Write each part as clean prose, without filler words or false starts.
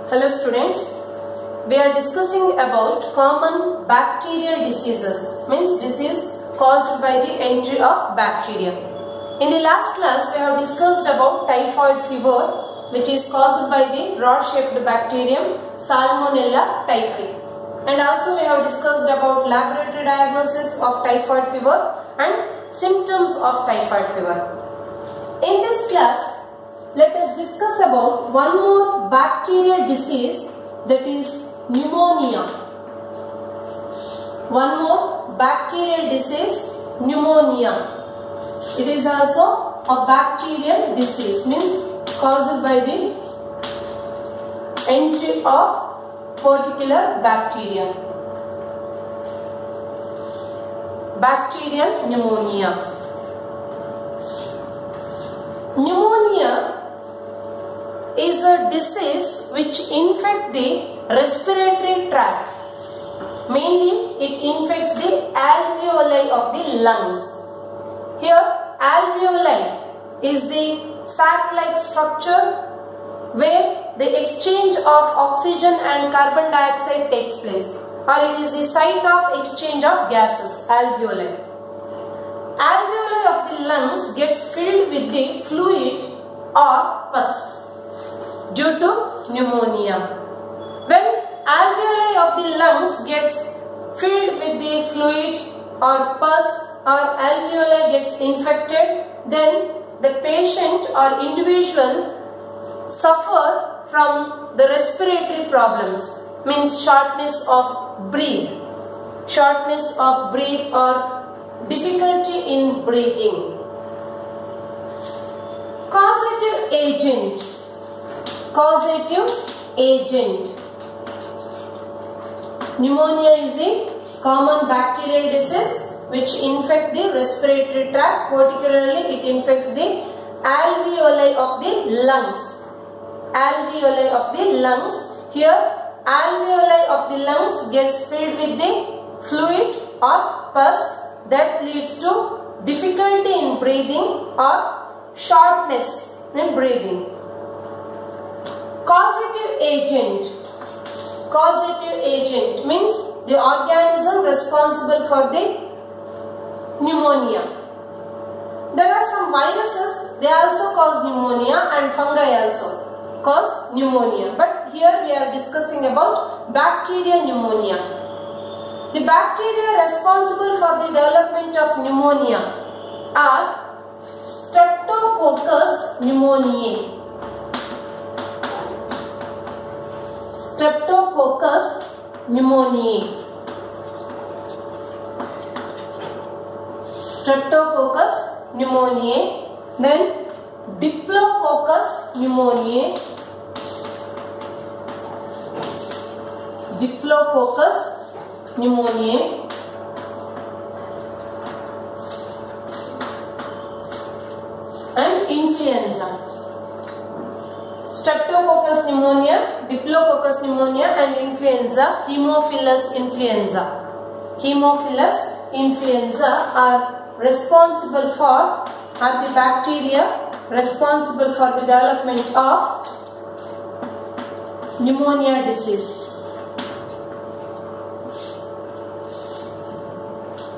Hello students, we are discussing about common bacterial diseases, means disease caused by the entry of bacteria. In the last class we have discussed about typhoid fever, which is caused by the rod-shaped bacterium Salmonella typhi. And also we have discussed about laboratory diagnosis of typhoid fever and symptoms of typhoid fever. In this class, let us discuss about one more bacterial disease, that is pneumonia. One more bacterial disease, pneumonia. It is also a bacterial disease, means caused by the entry of particular bacteria. Bacterial pneumonia. Pneumonia is a disease which infects the respiratory tract. Mainly it infects the alveoli of the lungs. Here alveoli is the sac-like structure where the exchange of oxygen and carbon dioxide takes place, or it is the site of exchange of gases, alveoli. Alveoli of the lungs gets filled with the fluid or pus due to pneumonia. When alveoli of the lungs gets filled with the fluid or pus or alveoli gets infected, then the patient or individual suffer from the respiratory problems, means shortness of breath or difficulty in breathing. Causative agent. Pneumonia is a common bacterial disease which infects the respiratory tract. Particularly it infects the alveoli of the lungs. Alveoli of the lungs. Here alveoli of the lungs gets filled with the fluid or pus that leads to difficulty in breathing or shortness in breathing. Causative agent means the organism responsible for the pneumonia. There are some viruses, they also cause pneumonia, and fungi also cause pneumonia. But here we are discussing about bacterial pneumonia. The bacteria responsible for the development of pneumonia are Streptococcus pneumoniae. Streptococcus pneumoniae. Streptococcus pneumoniae. Then Diplococcus pneumoniae. Diplococcus pneumoniae. And influenza. Streptococcus pneumonia, Diplococcus pneumonia and influenza, Haemophilus influenza. Haemophilus influenza are the bacteria responsible for the development of pneumonia disease.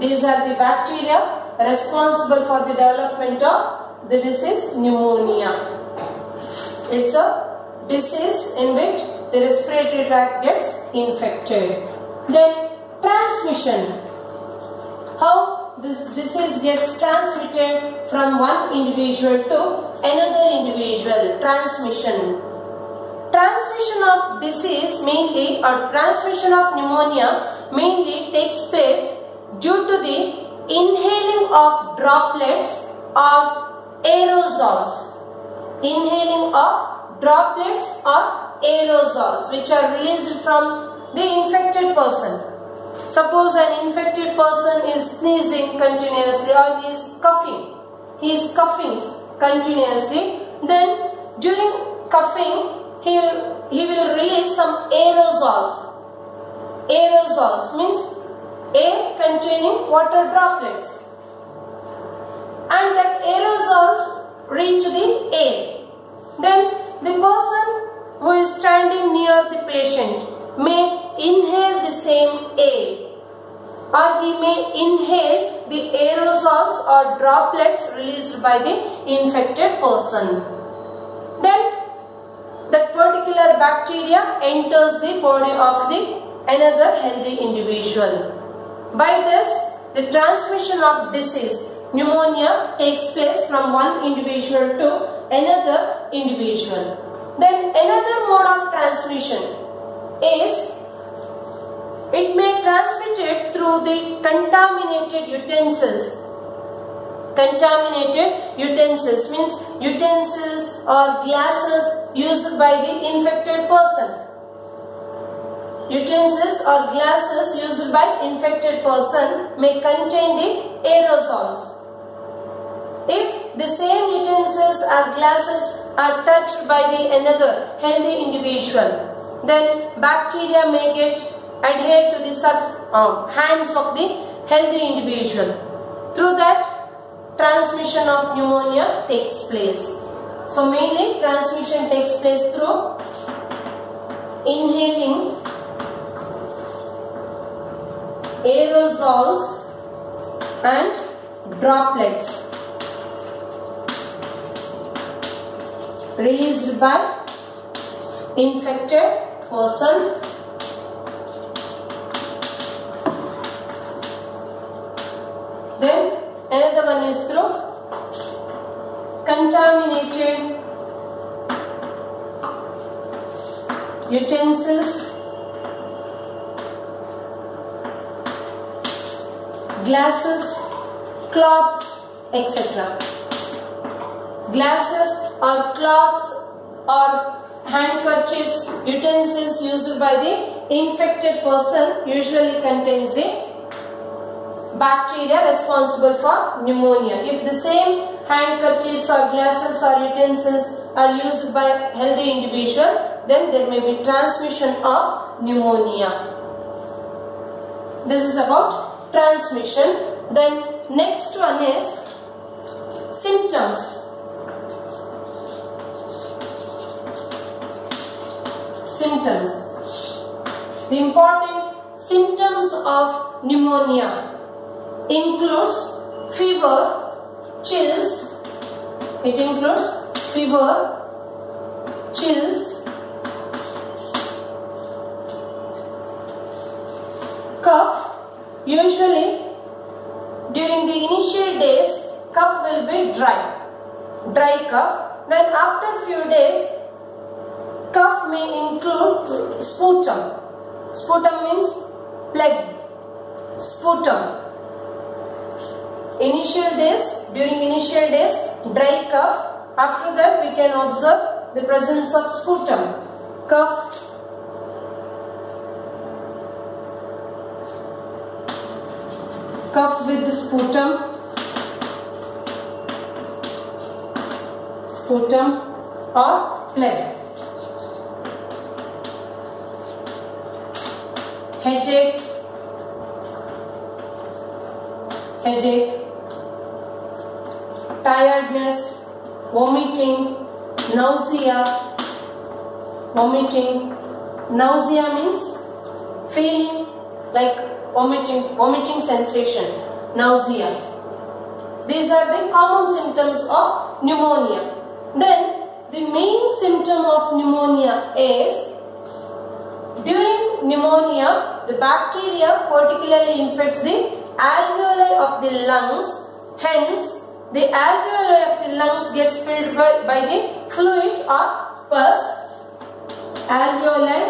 These are the bacteria responsible for the development of the disease pneumonia. It's a disease in which the respiratory tract gets infected. Then transmission. How this disease gets transmitted from one individual to another individual. Transmission. Transmission of disease mainly, or transmission of pneumonia mainly takes place due to the inhaling of droplets or aerosols. Inhaling of droplets or aerosols which are released from the infected person. Suppose an infected person is sneezing continuously or he is coughing continuously, then during coughing he will release some aerosols. Aerosols means air containing water droplets, and that aerosols reach the air. Then the person who is standing near the patient may inhale the same air, or he may inhale the aerosols or droplets released by the infected person. Then that particular bacteria enters the body of the another healthy individual. By this, the transmission of disease, pneumonia, takes place from one individual to another individual. Then another mode of transmission is, it may transmit it through the contaminated utensils. Contaminated utensils means utensils or glasses used by the infected person. Utensils or glasses used by infected person may contain the aerosols. If the same utensils or glasses are touched by the another healthy individual, then bacteria may get adhered to the hands of the healthy individual. Through that, transmission of pneumonia takes place. So mainly transmission takes place through inhaling aerosols and droplets released by infected person. Then another one is through contaminated utensils, glasses, cloths, etc. Glasses or cloths or handkerchiefs, utensils used by the infected person usually contains the bacteria responsible for pneumonia. If the same handkerchiefs or glasses or utensils are used by healthy individual, then there may be transmission of pneumonia. This is about transmission. Then next one is symptoms. Symptoms. The important symptoms of pneumonia includes fever, chills. It includes fever, chills, cough. Usually during the initial days, cough will be dry cough. Then after few days, cough may include sputum. Sputum means plague. Sputum. During initial days, dry cough. After that, we can observe the presence of sputum. Cough. Cough with the sputum. Sputum or plague. Headache. Tiredness, vomiting, nausea. Nausea means feeling like vomiting sensation, nausea. These are the common symptoms of pneumonia. Then the main symptom of pneumonia is, during pneumonia, the bacteria particularly infects the alveoli of the lungs. Hence, the alveoli of the lungs gets filled by the fluid or pus. Alveoli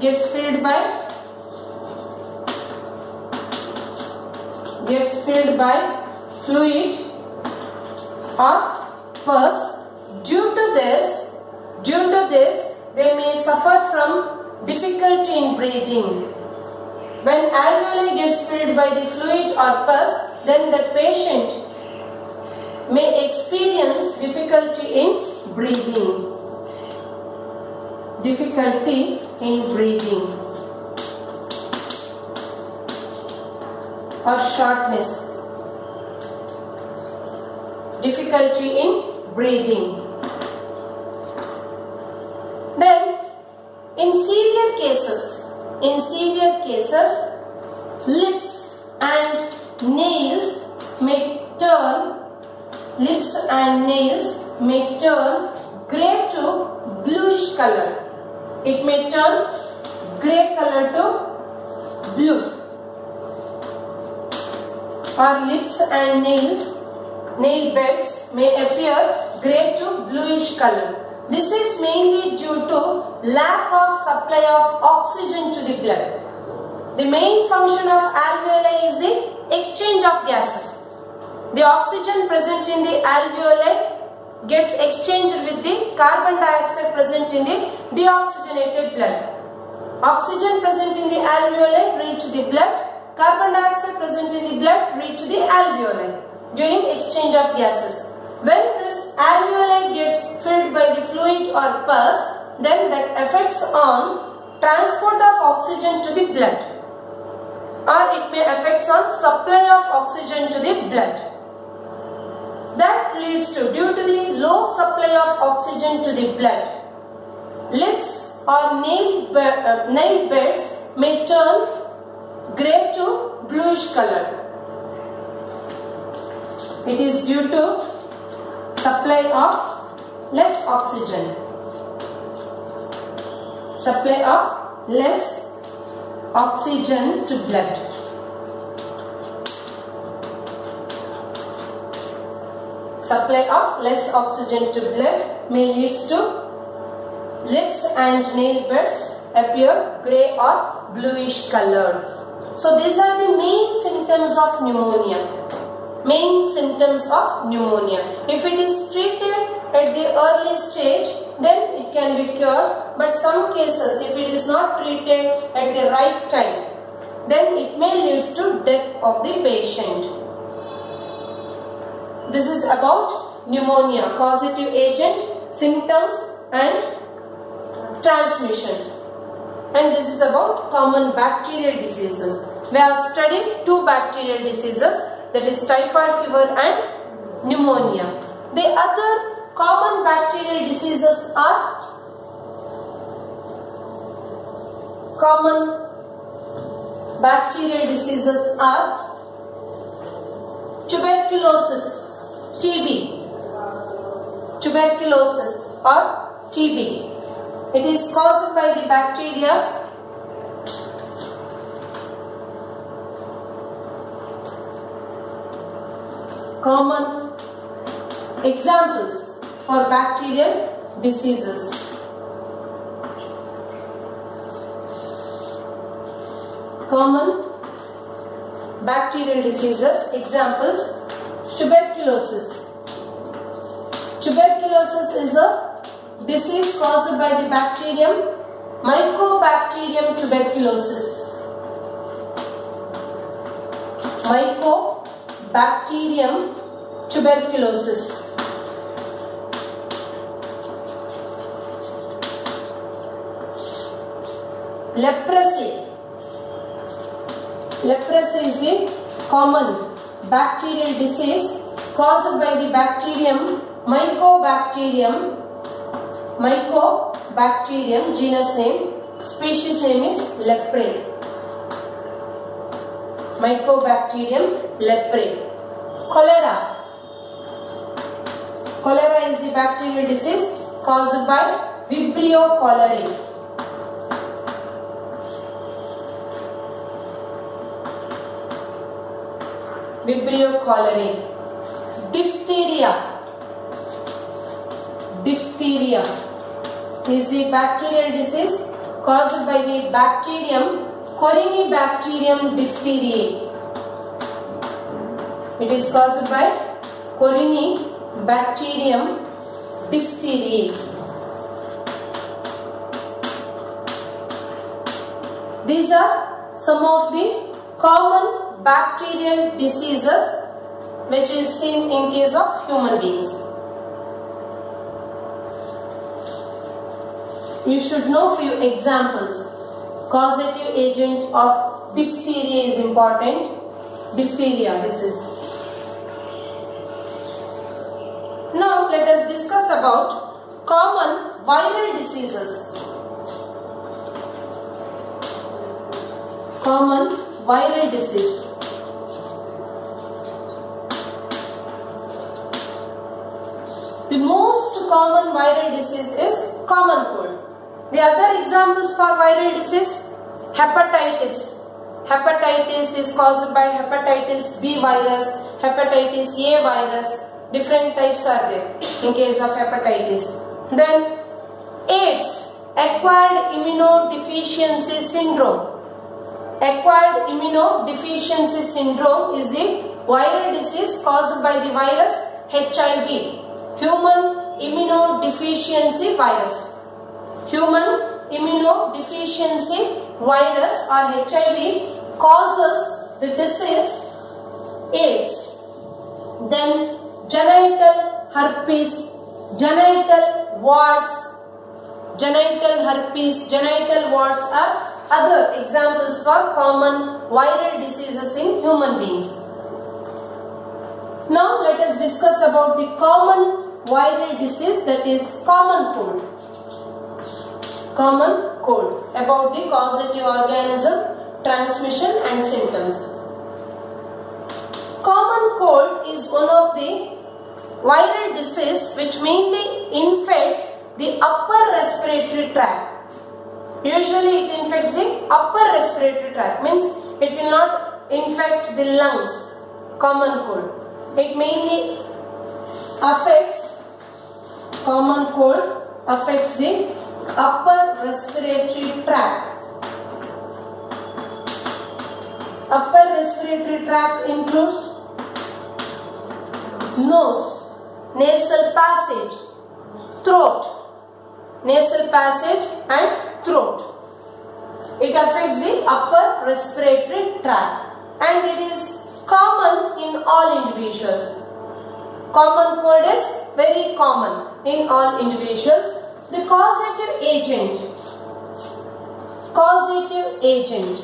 gets filled by fluid or pus. Due to this, they may suffer from difficulty in breathing. When alveoli gets filled by the fluid or pus, then the patient may experience difficulty in breathing. Or shortness. Difficulty in breathing. Then in severe cases, lips and nails may turn grey to bluish color. It may turn grey color to blue. Or lips and nail beds may appear grey to bluish color. This is mainly due to lack of supply of oxygen to the blood. The main function of alveoli is the exchange of gases. The oxygen present in the alveoli gets exchanged with the carbon dioxide present in the deoxygenated blood. Oxygen present in the alveoli reach the blood. Carbon dioxide present in the blood reach the alveoli during exchange of gases. When this alveoli gets filled by the fluid or pus, then that affects on transport of oxygen to the blood, or it may affect on supply of oxygen to the blood. That leads to, due to the low supply of oxygen to the blood, lips or nail beds may turn grey to bluish color. It is due to supply of less oxygen. Supply of less oxygen to blood. Supply of less oxygen to blood may lead to lips and nail beds appear grey or bluish color. So these are the main symptoms of pneumonia. Main symptoms of pneumonia. If it is treated at the early stage, then it can be cured. But some cases, if it is not treated at the right time, then it may lead to death of the patient. This is about pneumonia, causative agent, symptoms and transmission. And this is about common bacterial diseases. We have studied two bacterial diseases, that is typhoid fever and pneumonia. The other common bacterial diseases are tuberculosis, TB, tuberculosis or TB. It is caused by the bacteria common examples for bacterial diseases. Common bacterial diseases, examples, tuberculosis. Tuberculosis is a disease caused by the bacterium Mycobacterium tuberculosis. Mycobacterium tuberculosis. Leprosy. Leprosy is the common bacterial disease caused by the bacterium Mycobacterium, genus name, species name is Leprae. Mycobacterium leprae. Cholera. Cholera is the bacterial disease caused by Vibrio cholerae. Vibrio cholerae. Diphtheria. Diphtheria is the bacterial disease caused by the bacterium Corynebacterium diphtheriae. It is caused by Corynebacterium diphtheriae. These are some of the common bacterial diseases which is seen in case of human beings. You should know few examples. Causative agent of diphtheria is important. Diphtheria, this is. Now let us discuss about common viral diseases. common viral disease. The most common viral disease is common cold. The other examples for viral disease, hepatitis. Hepatitis is caused by hepatitis B virus, hepatitis A virus. Different types are there in case of hepatitis. Then AIDS, acquired immunodeficiency syndrome. Acquired immunodeficiency syndrome is the viral disease caused by the virus HIV, human immunodeficiency virus. Human immunodeficiency virus or HIV causes the disease AIDS. Then genital herpes, genital warts. Genital herpes, genital warts are other examples for common viral diseases in human beings. Now let us discuss about the common viral disease, that is common cold. Common cold, about the causative organism, transmission and symptoms. Common cold is one of the viral disease which mainly infects the upper respiratory tract. Usually it infects the upper respiratory tract, means it will not infect the lungs. Common cold. It mainly affects, common cold affects the upper respiratory tract. Upper respiratory tract includes nose, nasal passage, throat. Nasal passage and throat. It affects the upper respiratory tract and it is common in all individuals. Common cold is very common in all individuals. The causative agent. Causative agent.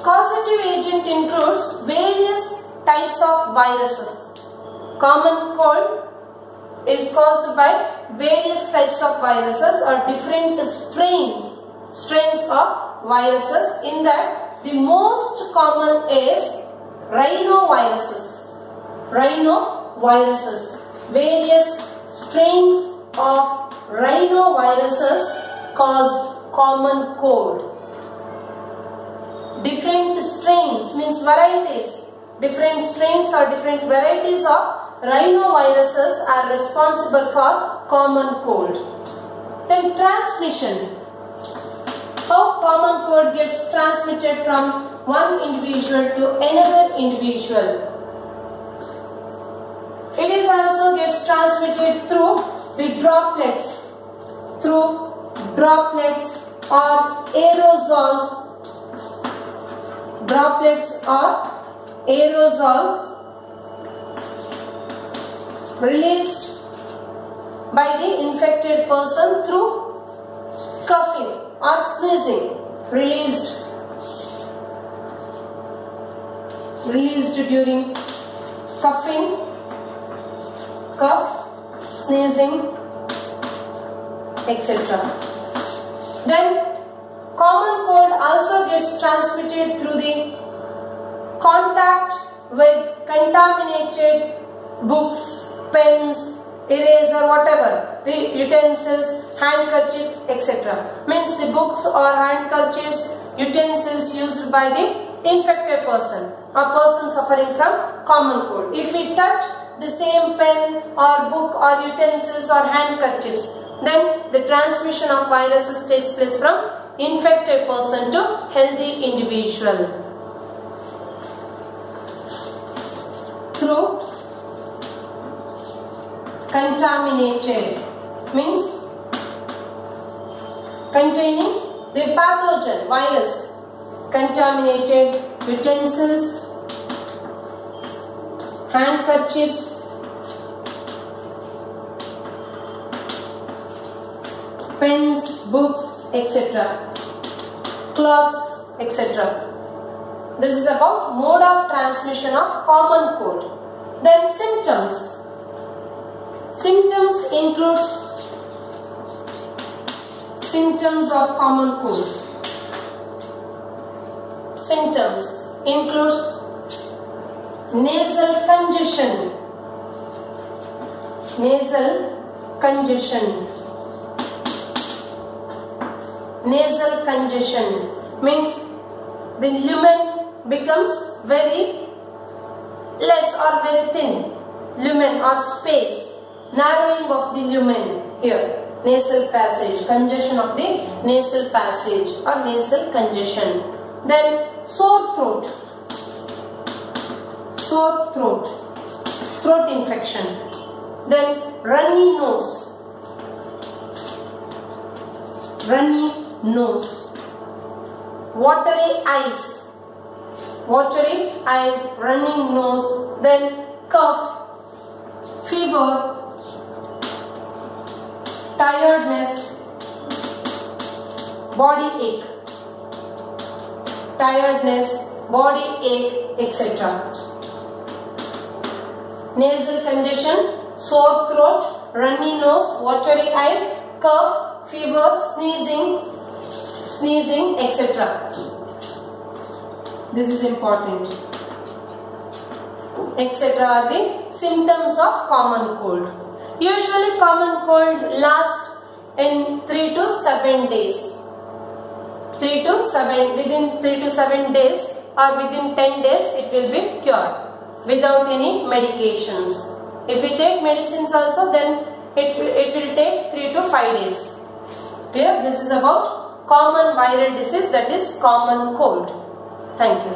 Causative agent includes various types of viruses. Common cold is caused by various types of viruses or different strains of viruses. In that, the most common is rhinoviruses. Rhinoviruses. Various strains of rhinoviruses cause common cold. Different strains means varieties. Different strains or different varieties of rhinoviruses are responsible for common cold. Then transmission. How common cold gets transmitted from one individual to another individual. It is also gets transmitted through the droplets. Through droplets or aerosols. Droplets or aerosols released by the infected person through coughing or sneezing. Released during coughing, cough, sneezing, etc. Then common cold also gets transmitted through the contact with contaminated books, pens, eraser, whatever, the utensils, handkerchief, etc. Means the books or handkerchiefs, utensils used by the infected person or person suffering from common cold. If we touch the same pen or book or utensils or handkerchiefs, then the transmission of viruses takes place from infected person to healthy individual. Through contaminated means containing the pathogen, virus. Contaminated utensils, handkerchiefs, pens, books, etc. Cloths, etc. This is about mode of transmission of common cold. Then symptoms. Symptoms includes symptoms of common cold. Symptoms includes nasal congestion. Nasal congestion. Nasal congestion means the lumen becomes very less or very thin. Lumen or space, narrowing of the lumen here. Nasal passage, congestion of the nasal passage or nasal congestion. Then sore throat. Sore throat, throat infection. Then runny nose. Runny nose. Watery eyes. Watery eyes, running nose. Then cough, fever, tiredness, body ache. Tiredness, body ache, etc. Nasal congestion, sore throat, runny nose, watery eyes, cough, fever, sneezing, etc. This is important. Etc. are the symptoms of common cold. Usually common cold lasts in 3 to 7 days. Within 3 to 7 days or within 10 days it will be cured without any medications. If we take medicines also, then it will take 3 to 5 days. Clear? This is about common viral disease, that is common cold. Thank you.